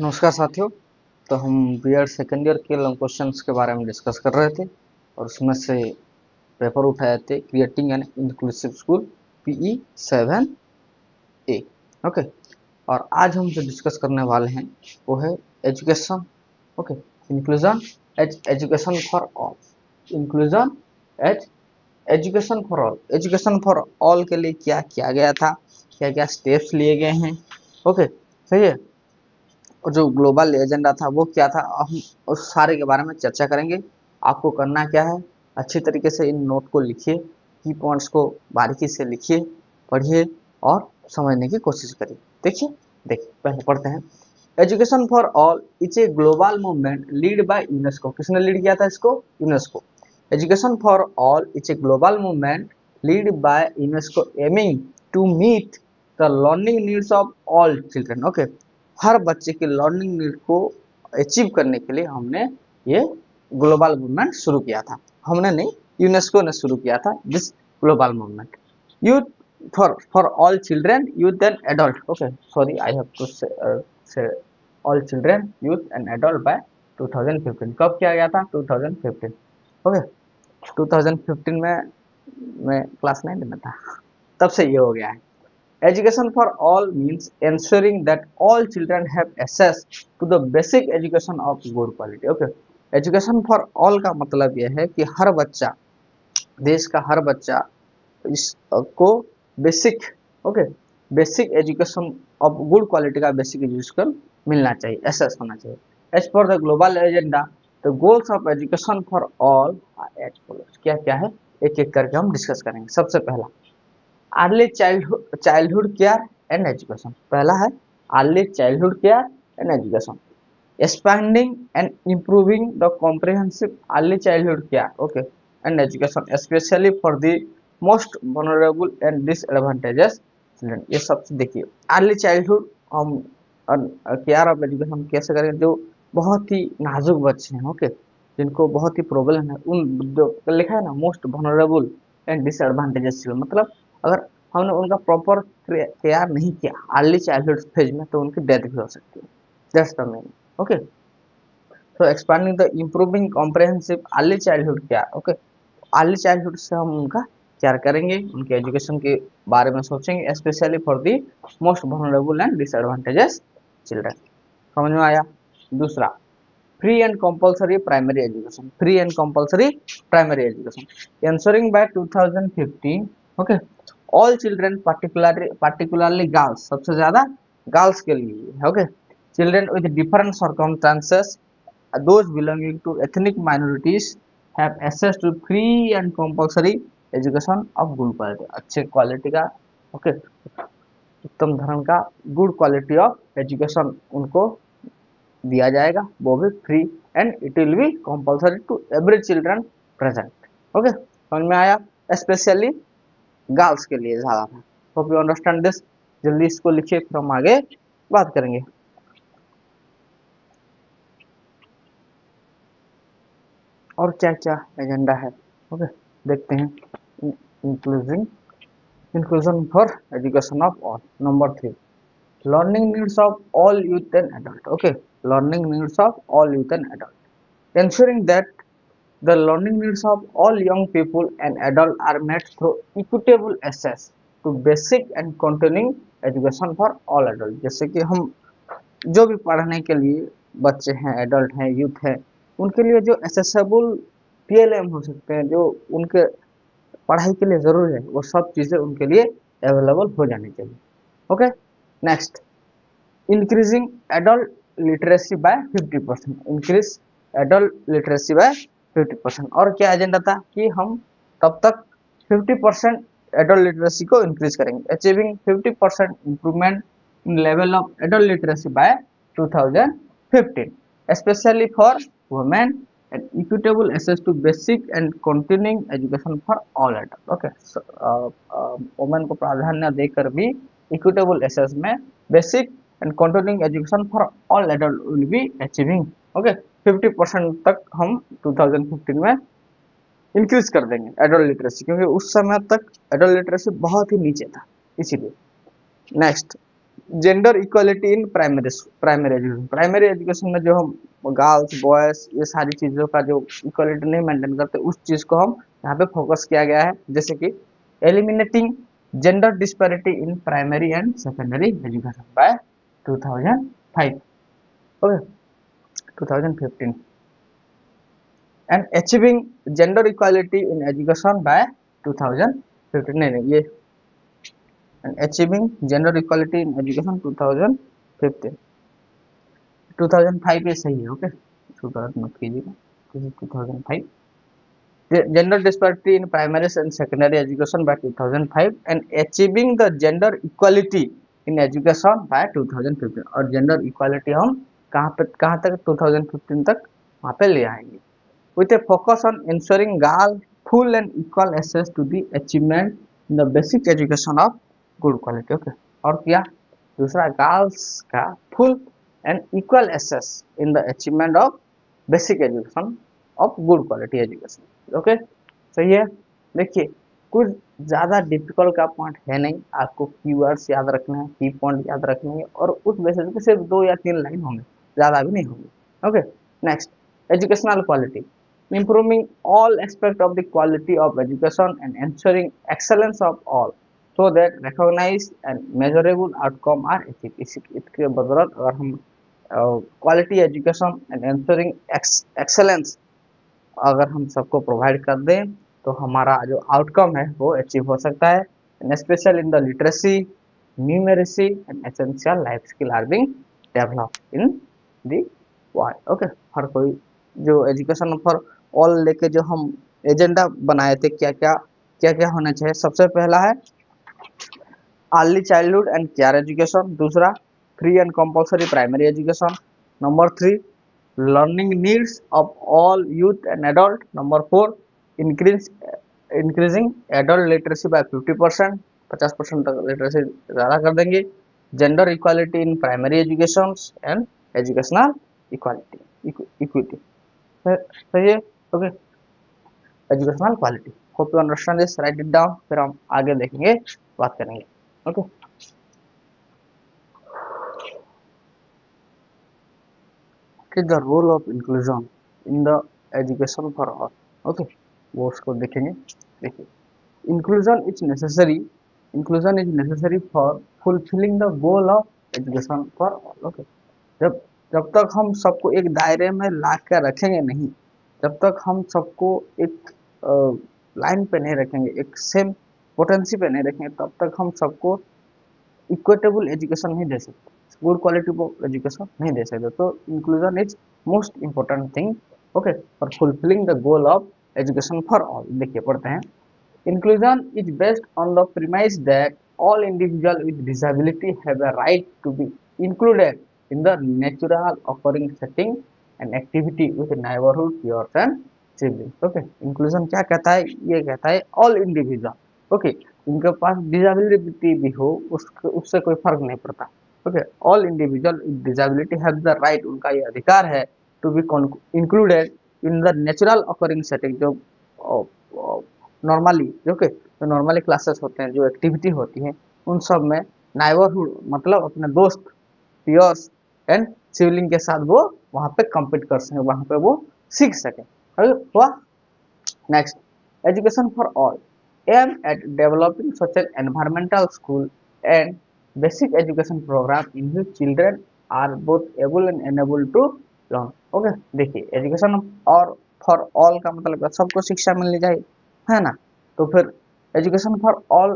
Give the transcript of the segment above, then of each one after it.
नमस्कार साथियों। तो हम बीएड सेकेंड ईयर के लॉन्ग क्वेश्चंस के बारे में डिस्कस कर रहे थे और उसमें से पेपर उठाए थे creating an inclusive school PE 7A। Okay, और आज हम जो डिस्कस करने वाले हैं वो है education. Okay, inclusion as education for all. Inclusion as education for all. Education for all के लिए क्या किया गया था, क्या क्या स्टेप्स लिए गए हैं। ओके, सही है। और जो ग्लोबल एजेंडा था वो क्या था, हम उस सारे के बारे में चर्चा करेंगे। आपको करना क्या है, अच्छी तरीके से इन नोट को लिखिए, की पॉइंट्स को बारीकी से लिखिए, पढ़िए और समझने की कोशिश करिए। देखिए पहले पढ़ते हैं। Education for all is a global movement lead by UNESCO. किसने लीड किया था इसको? UNESCO. Education for all is a global movement lead by UNESCO aiming to meet the learning needs of all children. Okay, हर बच्चे की learning need को achieve करने के लिए हमने ये ग्लोबल मूवमेंट शुरू किया था। हमने नहीं, यूनेस्को ने शुरू किया था this global movement. Youth for all children, youth and adult. Okay, sorry, I have to say all children, youth and adult by 2015। कब किया गया था? 2015। ओके, 2015 में मैं क्लास 9 में था, तब से ये हो गया है। Education for all means ensuring that all children have access to the basic education of good quality. Okay, education for all का मतलब यह है कि हर बच्चा, देश का हर बच्चा इस को basic, okay, basic education of good quality का बेसिक एजुकेशन मिलना चाहिए, एसेस होना चाहिए। As per the global agenda the goals of education for all as follows. क्या क्या है, एक एक करके हम डिस्कस करेंगे। सबसे पहला early childhood care and education. पहला है early childhood care and education, expanding and improving the comprehensive early childhood care, okay, and education specially for the most vulnerable and disadvantages children. ये सब देखिए, अर्ली चाइल्डहुड हम care of education कैसे करें, जो बहुत ही नाजुक बच्चे हैं, ओके, जिनको बहुत ही प्रॉब्लम है, उन जो लिखा है ना, most vulnerable and disadvantages children, मतलब अगर हमने उनका प्रॉपर केयर नहीं किया अर्ली चाइल्डहुड फेज में तो उनकी डेथ भी हो सकती है। That's the main. Okay, so expanding the improving comprehensive early childhood care। Okay, early childhood से हम उनका केयर करेंगे, उनके एजुकेशन के बारे में सोचेंगे, specially for the most vulnerable and disadvantages children. समझ में आया? दूसरा, free and compulsory primary education. Free and compulsory primary education ensuring by 2015, okay, all children particularly girls, सबसे ज्यादा गर्ल्स के लिए, okay, children with different circumstances, those belonging to ethnic minorities have access to free and compulsory education of good quality। अच्छे quality का, okay, उत्तम धर्म का good quality of education उनको दिया जाएगा, वो भी free, and it will be compulsory to every children present. Okay, समझ में आया? स्पेशली गर्ल्स के लिए ज्यादा था। Hope you understand this. जल्दी इसको लिखिए, फिर हम आगे बात करेंगे। और क्या क्या एजेंडा है, ओके, देखते हैं। Including inclusion for education of all। number 3, learning needs of all youth and adult। okay, learning needs of all youth and adult, ensuring that the learning needs of all young people and adult are met through equitable access to basic and continuing education for all adult। जैसे कि हम जो भी पढ़ने के लिए बच्चे हैं, एडल्ट हैं, यूथ हैं, उनके लिए जो एसेसेबल पीएलएम हो सकते हैं, जो उनके पढ़ाई के लिए जरूरी है, वो सब चीजें उनके लिए अवेलेबल हो जानी चाहिए। Okay, next, increasing adult literacy by 50%। Increase adult literacy by 50%। और क्या एजेंडा था कि हम तब तक 50% एडल्ट लिटरेसी को इंक्रीज करेंगे, achieving 50% improvement in level of adult literacy by 2015, specially for women and equitable access to basic and continuing education for all adults। Okay, women को प्राधान्य देकर भी इक्विटेबल एक्सेस में basic and continuing education for all adult will be achieving. Okay, 50% तक हम 2015 में increase कर देंगे एडल्ट लिटरेसी, क्योंकि उस समय तक एडल्ट लिटरेसी बहुत ही नीचे था, इसीलिए। Next, gender equality in primary education में जो हम गर्ल्स बॉयज ये सारी चीज़ों का जो इक्वालिटी नहीं मेंटेन करते उस चीज़ को हम यहाँ पे फोकस किया गया है, जैसे कि eliminating gender disparity in primary and secondary education by 2005, okay 2015 and achieving gender equality in education by 2015, नहीं ये and achieving gender equality in education 2015, 2005 ये सही है, ओके 2000 मत कीजिएगा, 2005 gender disparity in primary and secondary education by 2005 and achieving the gender equality in education by 2015, और gender equality हम कहाँ तक 2015 तक वहाँ पे ले आएंगे with a focus on ensuring girl full and equal access to the achievement in the basic education of good quality, okay. और क्या दूसरा, गर्ल्स का full and equal access in the achievement of basic education of good quality education, okay सही है। देखिए कुछ ज़्यादा difficult का पॉइंट है नहीं, आपको कीवर्ड्स याद रखना है, की पॉइंट याद रखना है और उस बेसिस पे सिर्फ 2 या 3 लाइन होंगे, ज़्यादा भी नहीं होंगे, okay. Next, educational quality, improving all aspect of the quality of education and ensuring excellence of all so that recognized and measurable outcome are achieved। इसके बदौलत अगर हम quality education and ensuring excellence अगर हम सबको प्रोवाइड कर दें तो हमारा जो आउटकम है वो अचीव हो सकता है, and special in the literacy numeracy and essential life skill are being develop in the world, okay. हर कोई जो एजुकेशन फॉर ऑल लेके जो हम एजेंडा बनाए थे, क्या क्या होना चाहिए, सबसे पहला है early childhood and care education, दूसरा free and compulsory primary education, number 3 learning needs of all youth and adult, number 4 increasing adult literacy by 50%, 50% तक लिटरेसी ज़्यादा कर देंगे, gender equality in primary education and educational equity, सही है, okay. Educational quality, hope you understand this, write it down, फिर हम आगे देखेंगे, बात करेंगे, okay. What is the role of inclusion in the education for all, okay वो उसको देखेंगे। देखिए inclusion is necessary for fulfilling the goal of education for all, okay. जब जब तक हम सबको एक दायरे में ला कर रखेंगे नहीं, जब तक हम सबको एक लाइन पे नहीं रखेंगे, एक सेम पोटेंसी पे नहीं रखेंगे, तब तक हम सबको इक्विटेबल एजुकेशन नहीं दे सकते, गुड क्वालिटी एजुकेशन नहीं दे सकते। तो inclusion is most important thing, okay, for fulfilling the goal of education for all. देखिए पढ़ते हैं, inclusion is based on the premise that all individuals with disability have a right to be included in the natural occurring setting and activity with neighborhood peers and siblings, okay। inclusion क्या कहता है, ये कहता है all individual, okay, इनके पास disability भी हो उससे कोई फर्क नहीं पड़ता, okay. All individual with disability have the right, उनका ये अधिकार है, to be included in the natural occurring setting, जो नॉर्मली, ओके, जो नॉर्मली क्लासेस होते हैं, जो एक्टिविटी होती है उन सब में नाइबरहुड मतलब अपने दोस्त पियर्स एंड सिबलिंग के साथ वो वहाँ पे कम्पीट कर सकें, वहाँ पे वो सीख सकें, हुआ। Next, education for all aim at developing such an environmental school and basic education programme in which children are both able and enable to learn, okay. देखिए एजुकेशन और फॉर ऑल का मतलब सबको शिक्षा मिलनी चाहिए, है ना, तो फिर education for all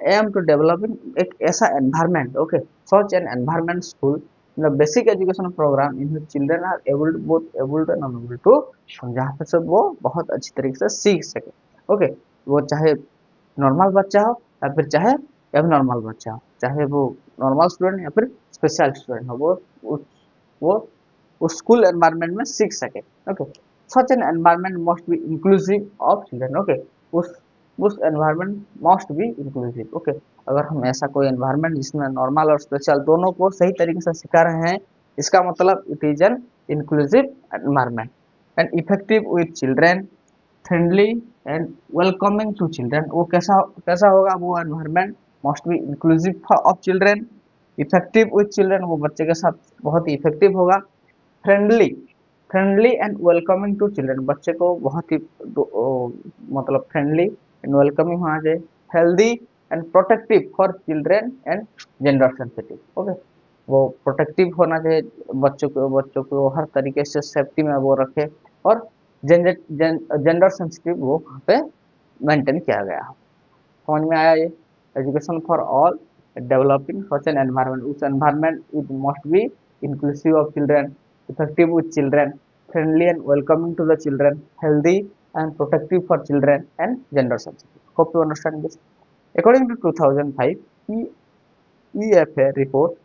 aim to developing एक ऐसा environment, okay, such an environment school the basic education programme in which children are able both able to and unable to, जहाँ पे सब वो बहुत अच्छी तरीके से सीख सके, ओके। वो चाहे नॉर्मल बच्चा हो या फिर चाहे एबनॉर्मल बच्चा हो, चाहे वो नॉर्मल स्टूडेंट या फिर स्पेशल स्टूडेंट हो, वो उस स्कूल एनवायरनमेंट में सीख सके, okay. Such an environment must be inclusive of children, okay, उस environment must be inclusive, okay. अगर हम ऐसा कोई एनवायरनमेंट जिसमें नॉर्मल और स्पेशल दोनों को सही तरीके से सिखा रहे हैं, इसका मतलब it is an inclusive environment and effective with children, friendly and welcoming to children. वो कैसा होगा वो environment, must be inclusive of children, effective with children, वो बच्चे के साथ बहुत ही इफेक्टिव होगा। Friendly, friendly and welcoming to children, बच्चे को बहुत ही मतलब फ्रेंडली एंड वेलकमिंग होना चाहिए। Healthy and protective for children and gender sensitive, okay, वो प्रोटेक्टिव होना चाहिए, बच्चों को हर तरीके से सेफ्टी में वो रखे, और जेंडर सेंसिटिव वो वहाँ पे मेंटेन किया गया। समझ में आया ये? Education for all, developing such an environment, उस environment it must be inclusive of children, effective with children, friendly and welcoming to the children, healthy and protective for children and gender sensitive. Hope you understand this. According to 2005 EFA report,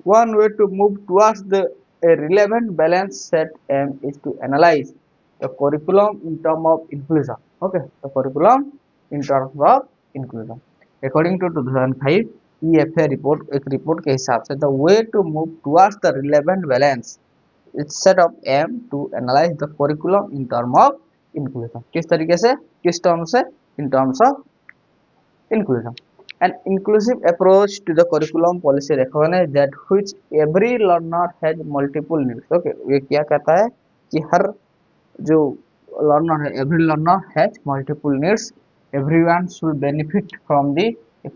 one way to move towards a relevant balance set aim is to analyze the curriculum in terms of inclusion. Okay, the curriculum in terms of inclusion. According to 2005 EFA report, एक report के हिसाब से the way to move towards the relevant balance is set of aim to analyze the curriculum in terms of inclusion. किस तरीके से, किस term से? In terms of inclusion. An inclusive approach to the curriculum policy recognizes that which every learner has multiple needs. Okay, ये क्या कहता है कि हर जो learner है, every learner has multiple needs. Everyone should benefit from the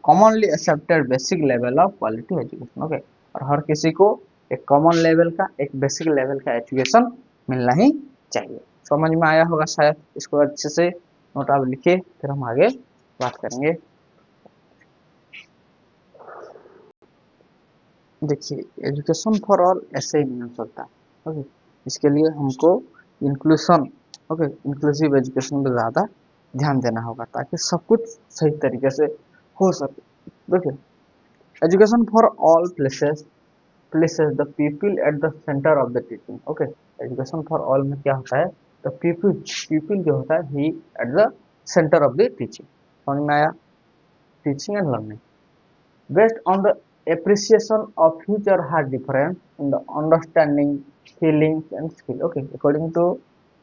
commonly accepted basic level of quality education. Okay, और हर किसी को एक कॉमन लेवल का, एक बेसिक लेवल का एजुकेशन मिलना ही चाहिए। समझ में आया होगा शायद, इसको अच्छे से नोट आप लिखिए, फिर हम आगे बात करेंगे। देखिए, एजुकेशन फॉर ऑल ऐसे ही नहीं हो सकता। ओके, इसके लिए हमको इंक्लूसन, ओके, इंक्लूसिव एजुकेशन पे ज़्यादा ध्यान देना होगा ताकि सब कुछ सही तरीके से हो सके। देखिए, education for all places the people at the centre of the teaching. Okay, education for all में क्या होता है? द पीपल जो होता है ही at the centre of the teaching. समझ में आया? Teaching and learning based on the appreciation of each or her difference in the understanding, feelings and skill. Okay, according to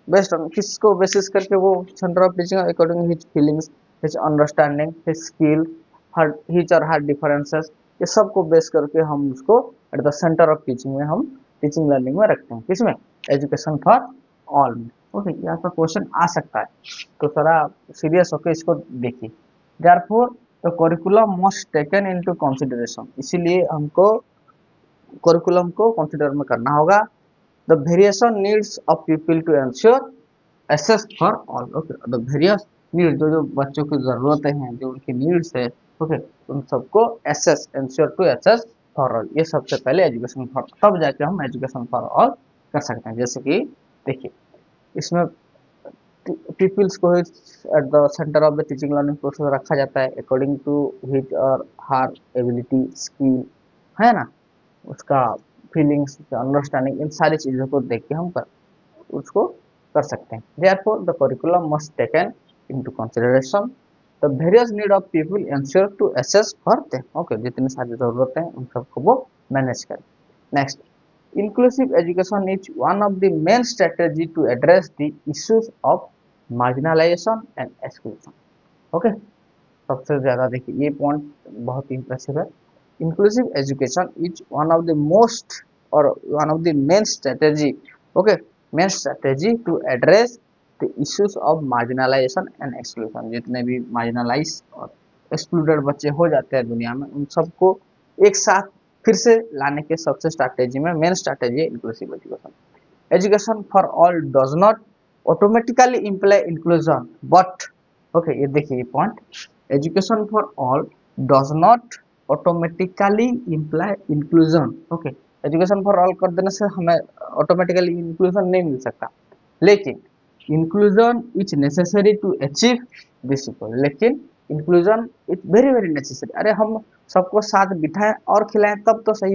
based on किसको basis करके वो centre of teaching, according his feelings, his understanding, his skill, her his और हर differences, ये सब को base करके हम उसको eight the centre of teaching में हम टीचिंग लर्निंग में रखते हैं। किसमें? एजुकेशन फॉर ऑल में। ओके, यहाँ पर क्वेश्चन आ सकता है, तो थोड़ा सीरियस होकर इसको देखिए। देयरफॉर तो curriculum must taken into consideration, इसीलिए हमको करिकुलम को कंसीडर में करना होगा। The variation needs of people to ensure access for all. Okay, the various need, जो जो बच्चों की जरूरतें हैं, जो उनकी नीड्स है, ओके, उन सबको access, ensure to access for all, ये सबसे पहले एजुकेशन फॉर, तब जाके हम एजुकेशन फॉर ऑल कर सकते हैं। जैसे कि देखिए, इसमें पीपल्स को eight the centre of the teaching learning process रखा जाता है अकॉर्डिंग टू हिज और हर एबिलिटी, स्किल, है ना, उसका फीलिंग्स, अंडरस्टैंडिंग, इन सारी चीज़ों को देख के हम उसको कर सकते हैं। Therefore the curriculum must taken into consideration the various need of people ensure to assess for them. Okay, जितनी सारी जरूरतें हैं उन सबको वो मैनेज करें। Next, inclusive education is one of the main strategy to address the issues of marginalization and exclusion. Okay, सबसे ज्यादा देखिए ये पॉइंट बहुत इंप्रेसिव है। Inclusive education is one of the most और one of the main strategy, okay, main strategy to address the issues of marginalization and exclusion. जितने भी marginalise और एक्सक्लूडेड बच्चे हो जाते हैं दुनिया में, उन सबको एक साथ फिर से लाने के सबसे स्ट्रैटेजी में मेन स्ट्रैटेजी है inclusive education. Education for all does not automatically imply inclusion but, okay, ये देखिए ये point, education for all does not automatically imply inclusion. Okay, education for all कर देने से हमें ऑटोमेटिकली इंक्लूजन नहीं मिल सकता, लेकिन inclusion is necessary to achieve this goal. लेकिन inclusion is very very necessary. अरे हम सबको साथ बिठाएं और खिलाएं तब तो सही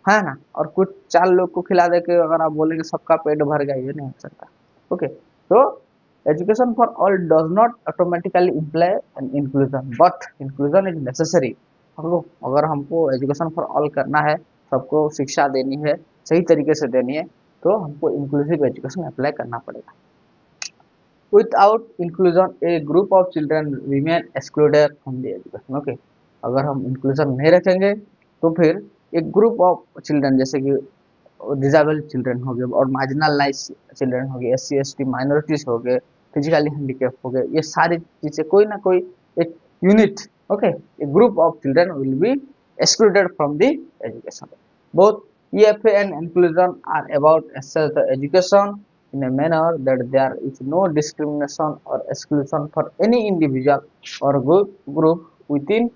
है ना, और कुछ 4 लोग को खिला दे के अगर आप बोलेंगे सबका पेट भर गया, ये नहीं हो सकता। ओके, तो education for all does not automatically imply an inclusion but inclusion is necessary. हमको अगर हमको एजुकेशन फॉर ऑल करना है, सबको शिक्षा देनी है, सही तरीके से देनी है, तो हमको इंक्लूसिव एजुकेशन अप्लाई करना पड़ेगा। Without inclusion A group of children remain excluded from the education. Okay, अगर हम इंक्लूजन नहीं रखेंगे तो फिर एक ग्रुप ऑफ चिल्ड्रन जैसे कि डिजेबल्ड चिल्ड्रन हो गए और मार्जिनलाइज चिल्ड्रन हो गए, SC ST माइनॉरिटीज हो गए, फिजिकली हैंडीकैप हो गए, ये सारी चीजें कोई ना कोई एक unit, okay, A group of children will be excluded from the education. Both EFA and inclusion are about access to education in a manner that there is no discrimination or exclusion for any individual or group within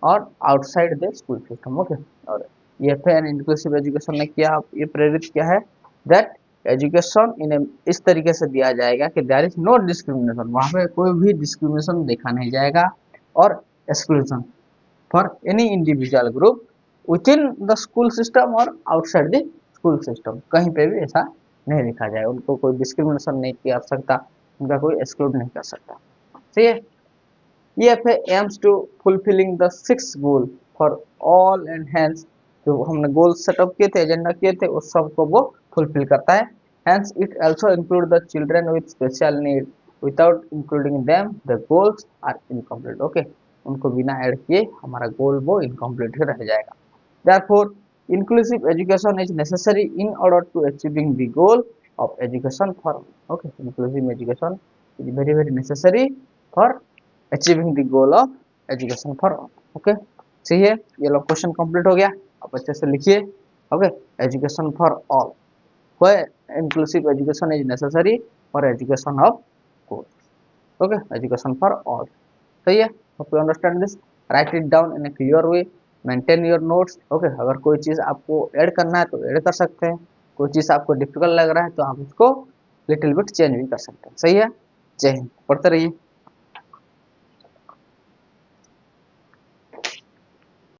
और outside the school system, okay. और EFA and inclusive education ने क्या ये प्रेरित किया है, that education in इस तरीके से दिया जाएगा कि देयर इज नो डिस्क्रिमिनेशन, वहां पे कोई भी डिस्क्रिमिनेशन देखा नहीं जाएगा, और exclusion for any individual group with in the school system और आउटसाइड द स्कूल सिस्टम, कहीं पे भी ऐसा नहीं लिखा जाए, उनको कोई डिस्क्रिमिनेशन नहीं किया सकता, उनका कोई एक्सक्लूड नहीं कर सकता, ठीक है। EFA aims to fulfilling the sixth goal for all and hence जो हमने गोल सेटअप किए थे, एजेंडा किए थे, उस सब को वो फुलफिल करता है। Hence it also include the children with special need. Without including them, the goals are incomplete. Okay, उनको बिना ऐड किए हमारा गोल वो इनकम्प्लीट ही रह जाएगा। Therefore, inclusive education is necessary in order to achieving the goal of education for all. Okay, inclusive education is very necessary for achieving the goal of education for all, okay. सही है, ये लोग question complete हो गया, आप अच्छे से लिखिए, okay. Education for all, inclusive education is necessary for education of goal, okay, education for all. सही है, hope you understand this, write it down in A clear way, maintain your notes, okay. अगर कोई चीज आपको add करना है तो add कर सकते हैं, कोई चीज आपको डिफिकल्ट लग रहा है तो आप उसको लिटिल बिट चेंज भी कर सकते हैं। सही है, जय हिंद, पढ़ते रहिए।